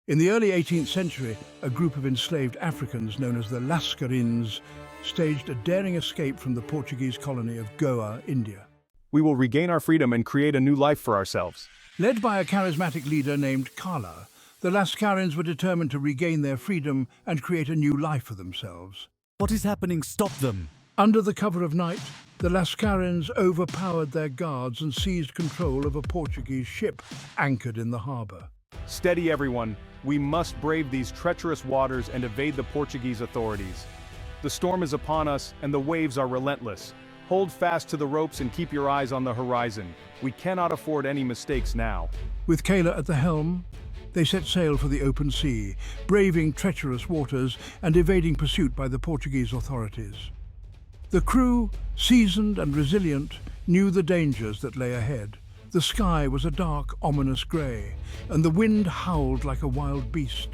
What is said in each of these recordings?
In the early 18th century, a group of enslaved Africans known as the Lascarins staged a daring escape from the Portuguese colony of Goa, India. We will regain our freedom and create a new life for ourselves. Led by a charismatic leader named Kala, the Lascarins were determined to regain their freedom and create a new life for themselves. What is happening? Stop them! Under the cover of night, the Lascarins overpowered their guards and seized control of a Portuguese ship anchored in the harbour. Steady, everyone. We must brave these treacherous waters and evade the Portuguese authorities. The storm is upon us, and the waves are relentless. Hold fast to the ropes and keep your eyes on the horizon. We cannot afford any mistakes now. With Kala at the helm, they set sail for the open sea, braving treacherous waters and evading pursuit by the Portuguese authorities. The crew, seasoned and resilient, knew the dangers that lay ahead. The sky was a dark, ominous grey, and the wind howled like a wild beast.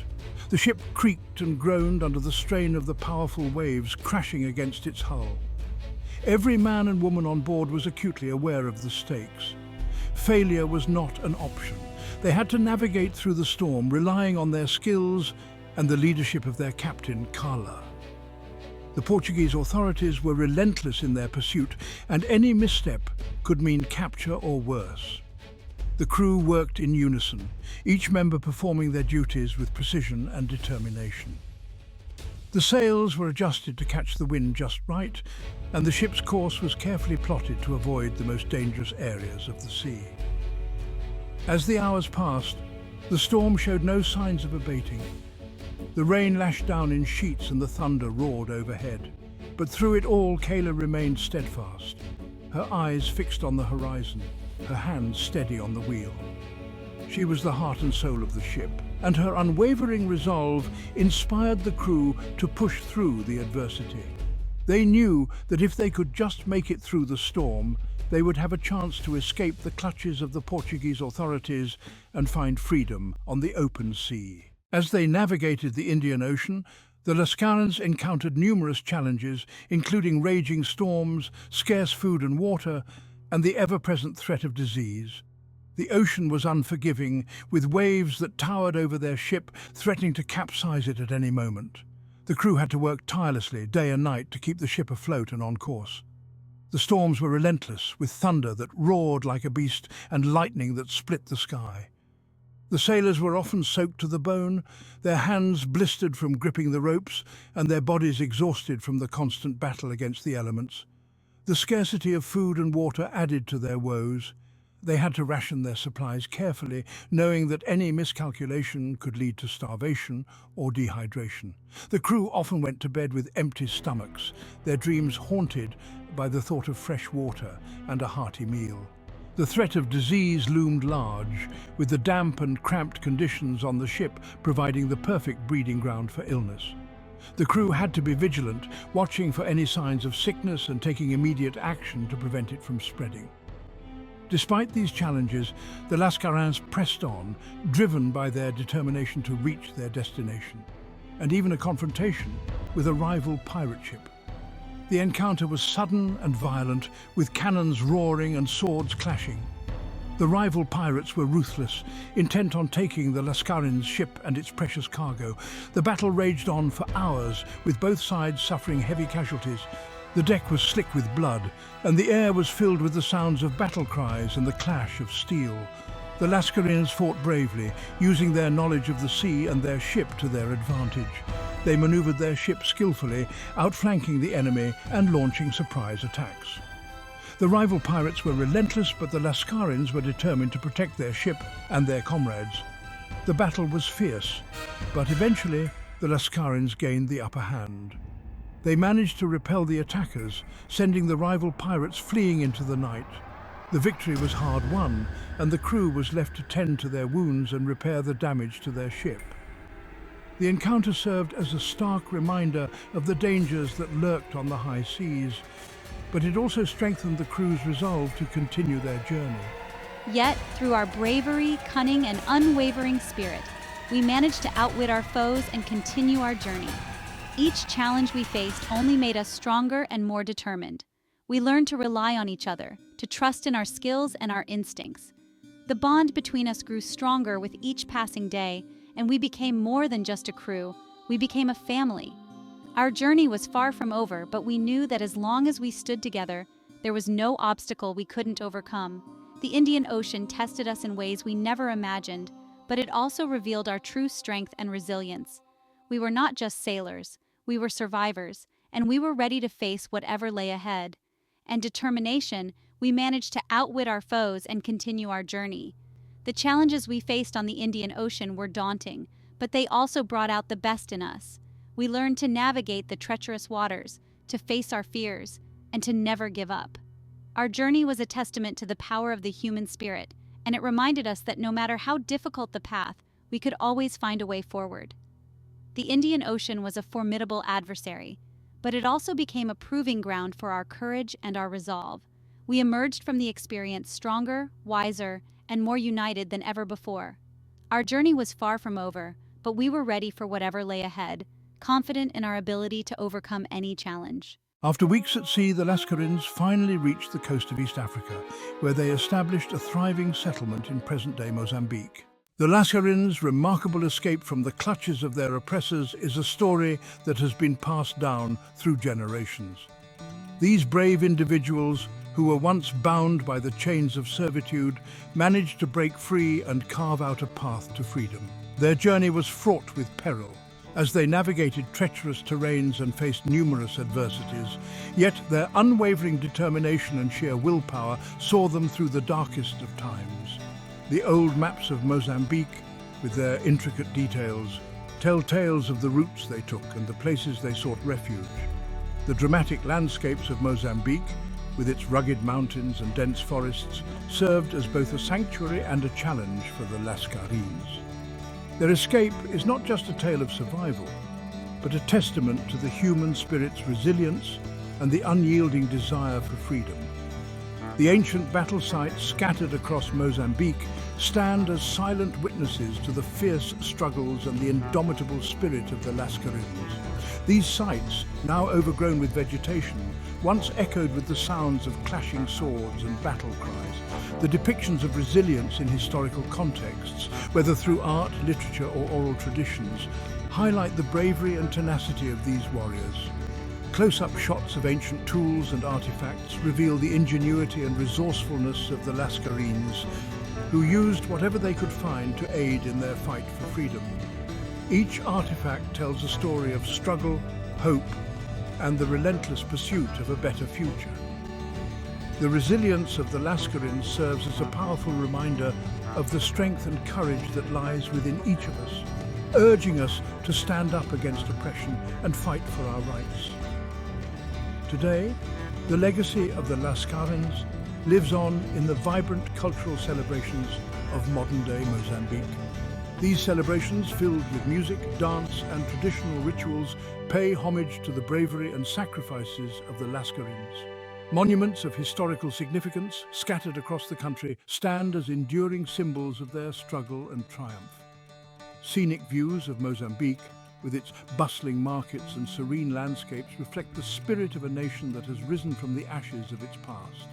The ship creaked and groaned under the strain of the powerful waves crashing against its hull. Every man and woman on board was acutely aware of the stakes. Failure was not an option. They had to navigate through the storm, relying on their skills and the leadership of their captain, Kala. The Portuguese authorities were relentless in their pursuit, and any misstep could mean capture or worse. The crew worked in unison, each member performing their duties with precision and determination. The sails were adjusted to catch the wind just right, and the ship's course was carefully plotted to avoid the most dangerous areas of the sea. As the hours passed, the storm showed no signs of abating. The rain lashed down in sheets and the thunder roared overhead. But through it all, Kala remained steadfast, her eyes fixed on the horizon, her hands steady on the wheel. She was the heart and soul of the ship, and her unwavering resolve inspired the crew to push through the adversity. They knew that if they could just make it through the storm, they would have a chance to escape the clutches of the Portuguese authorities and find freedom on the open sea. As they navigated the Indian Ocean, the Lascarins encountered numerous challenges, including raging storms, scarce food and water, and the ever-present threat of disease. The ocean was unforgiving, with waves that towered over their ship, threatening to capsize it at any moment. The crew had to work tirelessly, day and night, to keep the ship afloat and on course. The storms were relentless, with thunder that roared like a beast and lightning that split the sky. The sailors were often soaked to the bone, their hands blistered from gripping the ropes, and their bodies exhausted from the constant battle against the elements. The scarcity of food and water added to their woes. They had to ration their supplies carefully, knowing that any miscalculation could lead to starvation or dehydration. The crew often went to bed with empty stomachs, their dreams haunted by the thought of fresh water and a hearty meal. The threat of disease loomed large, with the damp and cramped conditions on the ship providing the perfect breeding ground for illness. The crew had to be vigilant, watching for any signs of sickness and taking immediate action to prevent it from spreading. Despite these challenges, the Lascarins pressed on, driven by their determination to reach their destination, and even a confrontation with a rival pirate ship. The encounter was sudden and violent, with cannons roaring and swords clashing. The rival pirates were ruthless, intent on taking the Lascarins' ship and its precious cargo. The battle raged on for hours, with both sides suffering heavy casualties. The deck was slick with blood, and the air was filled with the sounds of battle cries and the clash of steel. The Lascarins fought bravely, using their knowledge of the sea and their ship to their advantage. They maneuvered their ship skillfully, outflanking the enemy and launching surprise attacks. The rival pirates were relentless, but the Lascarins were determined to protect their ship and their comrades. The battle was fierce, but eventually the Lascarins gained the upper hand. They managed to repel the attackers, sending the rival pirates fleeing into the night. The victory was hard won, and the crew was left to tend to their wounds and repair the damage to their ship. The encounter served as a stark reminder of the dangers that lurked on the high seas, but it also strengthened the crew's resolve to continue their journey. Yet, through our bravery, cunning, and unwavering spirit, we managed to outwit our foes and continue our journey. Each challenge we faced only made us stronger and more determined. We learned to rely on each other, to trust in our skills and our instincts. The bond between us grew stronger with each passing day, and we became more than just a crew, we became a family. Our journey was far from over, but we knew that as long as we stood together, there was no obstacle we couldn't overcome. The Indian Ocean tested us in ways we never imagined, but it also revealed our true strength and resilience. We were not just sailors, we were survivors, and we were ready to face whatever lay ahead. And determination, we managed to outwit our foes and continue our journey. The challenges we faced on the Indian Ocean were daunting, but they also brought out the best in us. We learned to navigate the treacherous waters, to face our fears, and to never give up. Our journey was a testament to the power of the human spirit, and it reminded us that no matter how difficult the path, we could always find a way forward. The Indian Ocean was a formidable adversary, but it also became a proving ground for our courage and our resolve. We emerged from the experience stronger, wiser, and more united than ever before. Our journey was far from over, but we were ready for whatever lay ahead, confident in our ability to overcome any challenge. After weeks at sea, the Lascarins finally reached the coast of East Africa, where they established a thriving settlement in present-day Mozambique. The Lascarins' remarkable escape from the clutches of their oppressors is a story that has been passed down through generations. These brave individuals, who were once bound by the chains of servitude, managed to break free and carve out a path to freedom. Their journey was fraught with peril, as they navigated treacherous terrains and faced numerous adversities, yet their unwavering determination and sheer willpower saw them through the darkest of times. The old maps of Mozambique, with their intricate details, tell tales of the routes they took and the places they sought refuge. The dramatic landscapes of Mozambique, with its rugged mountains and dense forests, served as both a sanctuary and a challenge for the Lascarins. Their escape is not just a tale of survival, but a testament to the human spirit's resilience and the unyielding desire for freedom. The ancient battle sites scattered across Mozambique stand as silent witnesses to the fierce struggles and the indomitable spirit of the Lascarins. These sites, now overgrown with vegetation, once echoed with the sounds of clashing swords and battle cries. The depictions of resilience in historical contexts, whether through art, literature or oral traditions, highlight the bravery and tenacity of these warriors. Close-up shots of ancient tools and artifacts reveal the ingenuity and resourcefulness of the Lascarins, who used whatever they could find to aid in their fight for freedom. Each artifact tells a story of struggle, hope, and the relentless pursuit of a better future. The resilience of the Lascarins serves as a powerful reminder of the strength and courage that lies within each of us, urging us to stand up against oppression and fight for our rights. Today, the legacy of the Lascarins lives on in the vibrant cultural celebrations of modern-day Mozambique. These celebrations, filled with music, dance and traditional rituals, pay homage to the bravery and sacrifices of the Lascarins. Monuments of historical significance, scattered across the country, stand as enduring symbols of their struggle and triumph. Scenic views of Mozambique, with its bustling markets and serene landscapes, reflect the spirit of a nation that has risen from the ashes of its past.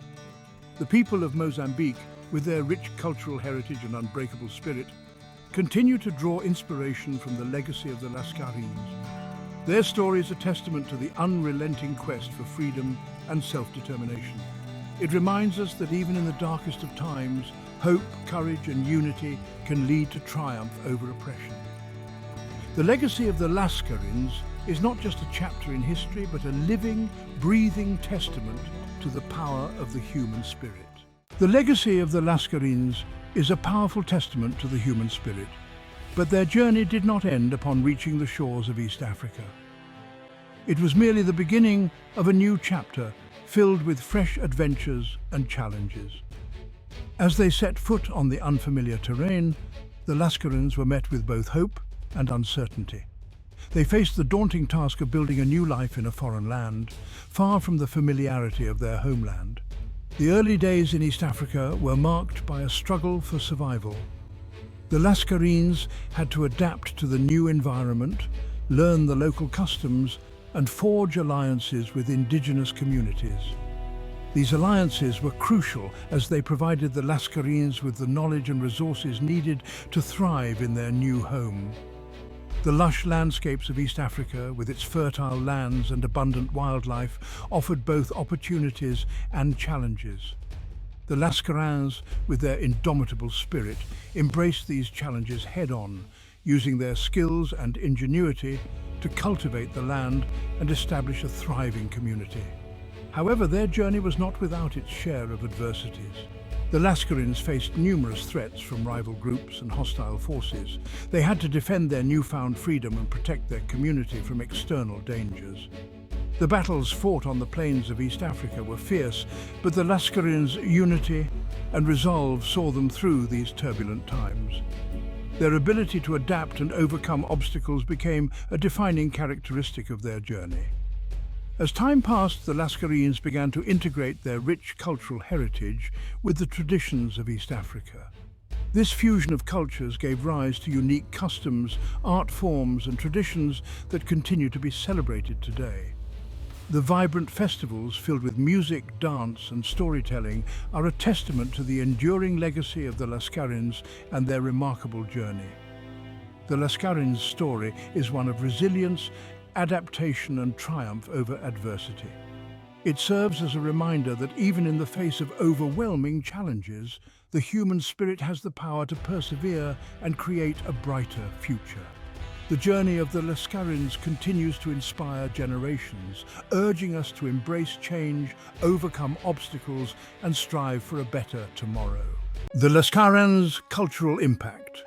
The people of Mozambique, with their rich cultural heritage and unbreakable spirit, continue to draw inspiration from the legacy of the Lascarins. Their story is a testament to the unrelenting quest for freedom and self-determination. It reminds us that even in the darkest of times, hope, courage and unity can lead to triumph over oppression. The legacy of the Lascarins is not just a chapter in history, but a living, breathing testament to the power of the human spirit. The legacy of the Lascarins is a powerful testament to the human spirit, but their journey did not end upon reaching the shores of East Africa. It was merely the beginning of a new chapter filled with fresh adventures and challenges. As they set foot on the unfamiliar terrain, the Lascarins were met with both hope and uncertainty. They faced the daunting task of building a new life in a foreign land, far from the familiarity of their homeland. The early days in East Africa were marked by a struggle for survival. The Lascarins had to adapt to the new environment, learn the local customs, and forge alliances with indigenous communities. These alliances were crucial as they provided the Lascarins with the knowledge and resources needed to thrive in their new home. The lush landscapes of East Africa, with its fertile lands and abundant wildlife, offered both opportunities and challenges. The Lascarins, with their indomitable spirit, embraced these challenges head-on, using their skills and ingenuity to cultivate the land and establish a thriving community. However, their journey was not without its share of adversities. The Lascarins faced numerous threats from rival groups and hostile forces. They had to defend their newfound freedom and protect their community from external dangers. The battles fought on the plains of East Africa were fierce, but the Lascarins' unity and resolve saw them through these turbulent times. Their ability to adapt and overcome obstacles became a defining characteristic of their journey. As time passed, the Lascarins began to integrate their rich cultural heritage with the traditions of East Africa. This fusion of cultures gave rise to unique customs, art forms, and traditions that continue to be celebrated today. The vibrant festivals filled with music, dance, and storytelling are a testament to the enduring legacy of the Lascarins and their remarkable journey. The Lascarins' story is one of resilience, adaptation, and triumph over adversity. It serves as a reminder that even in the face of overwhelming challenges, the human spirit has the power to persevere and create a brighter future. The journey of the Lascarins continues to inspire generations, urging us to embrace change, overcome obstacles, and strive for a better tomorrow. The Lascarins' cultural impact.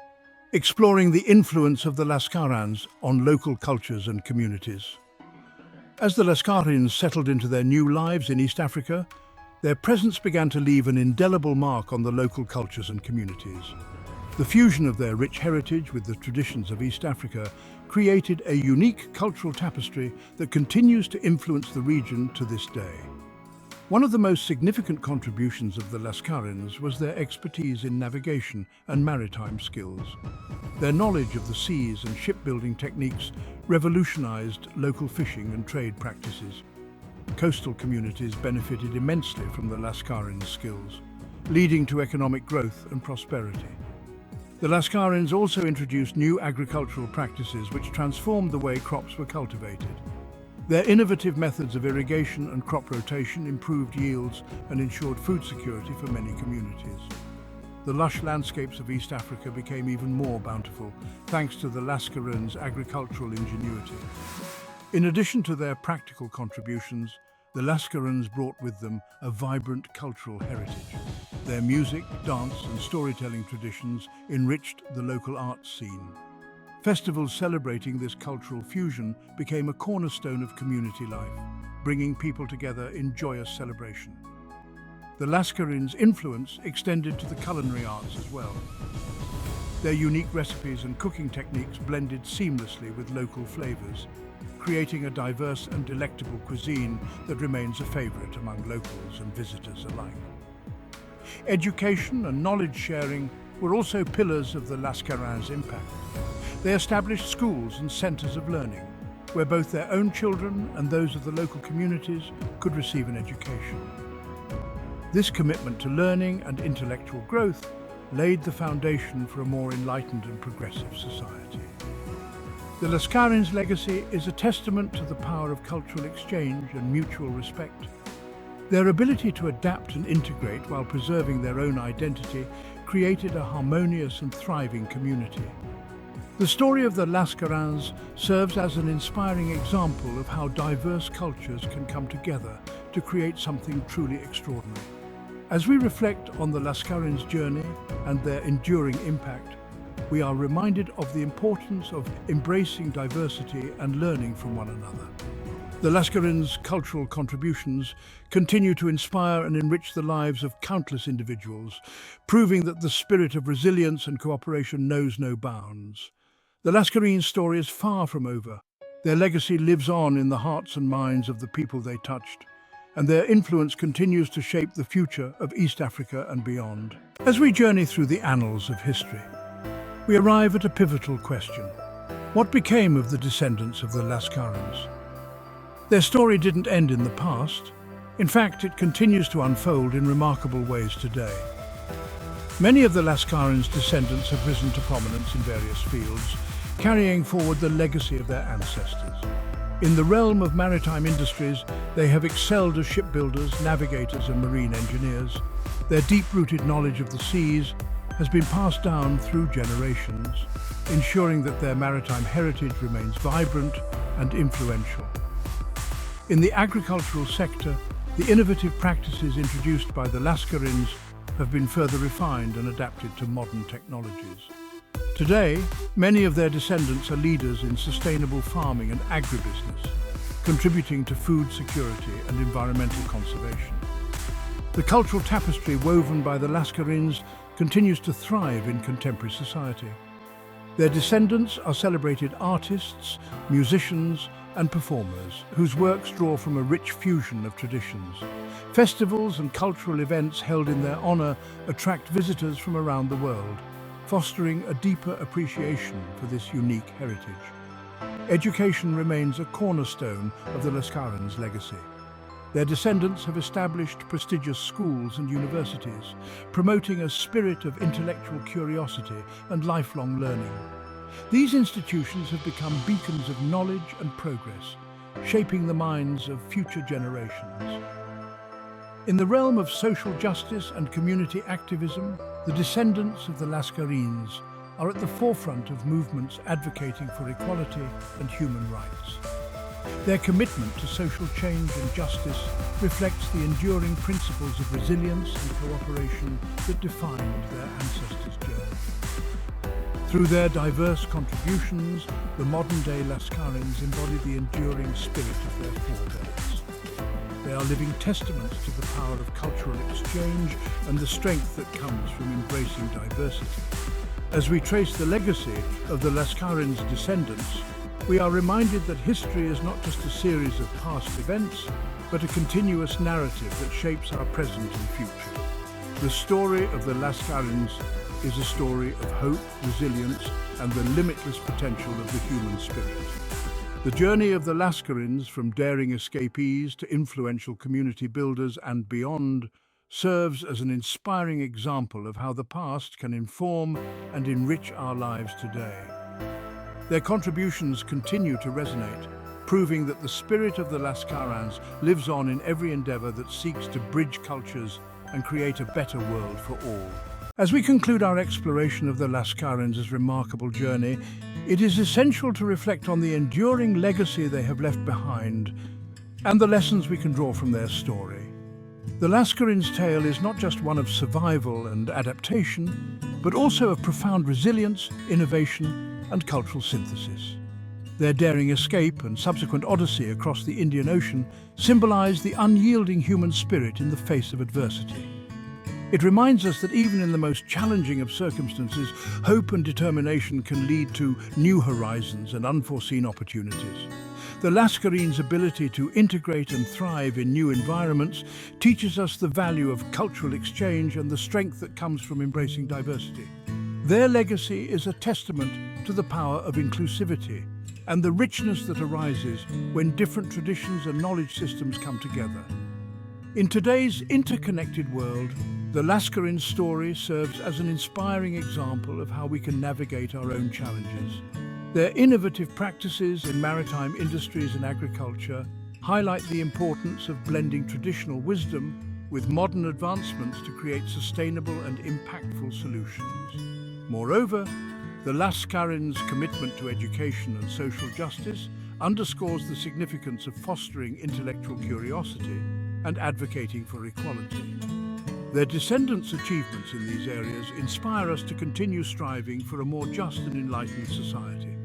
Exploring the influence of the Lascarins on local cultures and communities. As the Lascarins settled into their new lives in East Africa, their presence began to leave an indelible mark on the local cultures and communities. The fusion of their rich heritage with the traditions of East Africa created a unique cultural tapestry that continues to influence the region to this day. One of the most significant contributions of the Lascarins was their expertise in navigation and maritime skills. Their knowledge of the seas and shipbuilding techniques revolutionized local fishing and trade practices. Coastal communities benefited immensely from the Lascarins' skills, leading to economic growth and prosperity. The Lascarins also introduced new agricultural practices which transformed the way crops were cultivated. Their innovative methods of irrigation and crop rotation improved yields and ensured food security for many communities. The lush landscapes of East Africa became even more bountiful, thanks to the Lascarins' agricultural ingenuity. In addition to their practical contributions, the Lascarins brought with them a vibrant cultural heritage. Their music, dance, and storytelling traditions enriched the local arts scene. Festivals celebrating this cultural fusion became a cornerstone of community life, bringing people together in joyous celebration. The Lascarins' influence extended to the culinary arts as well. Their unique recipes and cooking techniques blended seamlessly with local flavors, creating a diverse and delectable cuisine that remains a favorite among locals and visitors alike. Education and knowledge sharing were also pillars of the Lascarins' impact. They established schools and centers of learning, where both their own children and those of the local communities could receive an education. This commitment to learning and intellectual growth laid the foundation for a more enlightened and progressive society. The Lascarins' legacy is a testament to the power of cultural exchange and mutual respect. Their ability to adapt and integrate while preserving their own identity created a harmonious and thriving community. The story of the Lascarins serves as an inspiring example of how diverse cultures can come together to create something truly extraordinary. As we reflect on the Lascarins' journey and their enduring impact, we are reminded of the importance of embracing diversity and learning from one another. The Lascarins' cultural contributions continue to inspire and enrich the lives of countless individuals, proving that the spirit of resilience and cooperation knows no bounds. The Lascarins' story is far from over. Their legacy lives on in the hearts and minds of the people they touched, and their influence continues to shape the future of East Africa and beyond. As we journey through the annals of history, we arrive at a pivotal question. What became of the descendants of the Lascarins? Their story didn't end in the past. In fact, it continues to unfold in remarkable ways today. Many of the Lascarins' descendants have risen to prominence in various fields, carrying forward the legacy of their ancestors. In the realm of maritime industries, they have excelled as shipbuilders, navigators, and marine engineers. Their deep-rooted knowledge of the seas has been passed down through generations, ensuring that their maritime heritage remains vibrant and influential. In the agricultural sector, the innovative practices introduced by the Lascarins have been further refined and adapted to modern technologies. Today, many of their descendants are leaders in sustainable farming and agribusiness, contributing to food security and environmental conservation. The cultural tapestry woven by the Lascarins continues to thrive in contemporary society. Their descendants are celebrated artists, musicians, and performers whose works draw from a rich fusion of traditions. Festivals and cultural events held in their honor attract visitors from around the world, fostering a deeper appreciation for this unique heritage. Education remains a cornerstone of the Lascarins' legacy. Their descendants have established prestigious schools and universities, promoting a spirit of intellectual curiosity and lifelong learning. These institutions have become beacons of knowledge and progress, shaping the minds of future generations. In the realm of social justice and community activism, the descendants of the Lascarins are at the forefront of movements advocating for equality and human rights. Their commitment to social change and justice reflects the enduring principles of resilience and cooperation that defined their ancestors' journey. Through their diverse contributions, the modern-day Lascarins embody the enduring spirit of their forebears. They are living testaments to the power of cultural exchange and the strength that comes from embracing diversity. As we trace the legacy of the Lascarins' descendants, we are reminded that history is not just a series of past events, but a continuous narrative that shapes our present and future. The story of the Lascarins is a story of hope, resilience, and the limitless potential of the human spirit. The journey of the Lascarins, from daring escapees to influential community builders and beyond, serves as an inspiring example of how the past can inform and enrich our lives today. Their contributions continue to resonate, proving that the spirit of the Lascarins lives on in every endeavor that seeks to bridge cultures and create a better world for all. As we conclude our exploration of the Lascarins' remarkable journey, it is essential to reflect on the enduring legacy they have left behind and the lessons we can draw from their story. The Lascarins' tale is not just one of survival and adaptation, but also of profound resilience, innovation, and cultural synthesis. Their daring escape and subsequent odyssey across the Indian Ocean symbolize the unyielding human spirit in the face of adversity. It reminds us that even in the most challenging of circumstances, hope and determination can lead to new horizons and unforeseen opportunities. The Lascarins' ability to integrate and thrive in new environments teaches us the value of cultural exchange and the strength that comes from embracing diversity. Their legacy is a testament to the power of inclusivity and the richness that arises when different traditions and knowledge systems come together. In today's interconnected world, the Lascarin story serves as an inspiring example of how we can navigate our own challenges. Their innovative practices in maritime industries and agriculture highlight the importance of blending traditional wisdom with modern advancements to create sustainable and impactful solutions. Moreover, the Lascarins' commitment to education and social justice underscores the significance of fostering intellectual curiosity and advocating for equality. Their descendants' achievements in these areas inspire us to continue striving for a more just and enlightened society.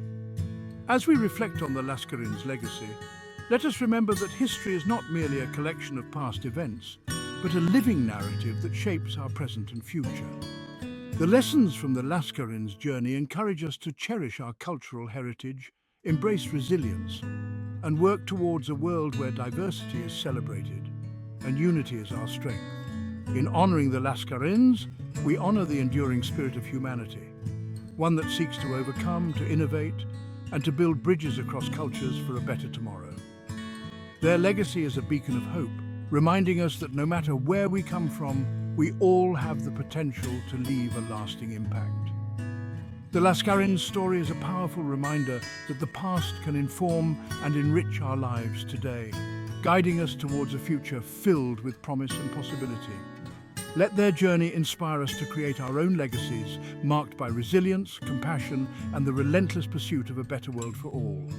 As we reflect on the Lascarins' legacy, let us remember that history is not merely a collection of past events, but a living narrative that shapes our present and future. The lessons from the Lascarins' journey encourage us to cherish our cultural heritage, embrace resilience, and work towards a world where diversity is celebrated and unity is our strength. In honoring the Lascarins, we honor the enduring spirit of humanity, one that seeks to overcome, to innovate, and to build bridges across cultures for a better tomorrow. Their legacy is a beacon of hope, reminding us that no matter where we come from, we all have the potential to leave a lasting impact. The Lascarins story is a powerful reminder that the past can inform and enrich our lives today, guiding us towards a future filled with promise and possibility. Let their journey inspire us to create our own legacies, marked by resilience, compassion, and the relentless pursuit of a better world for all.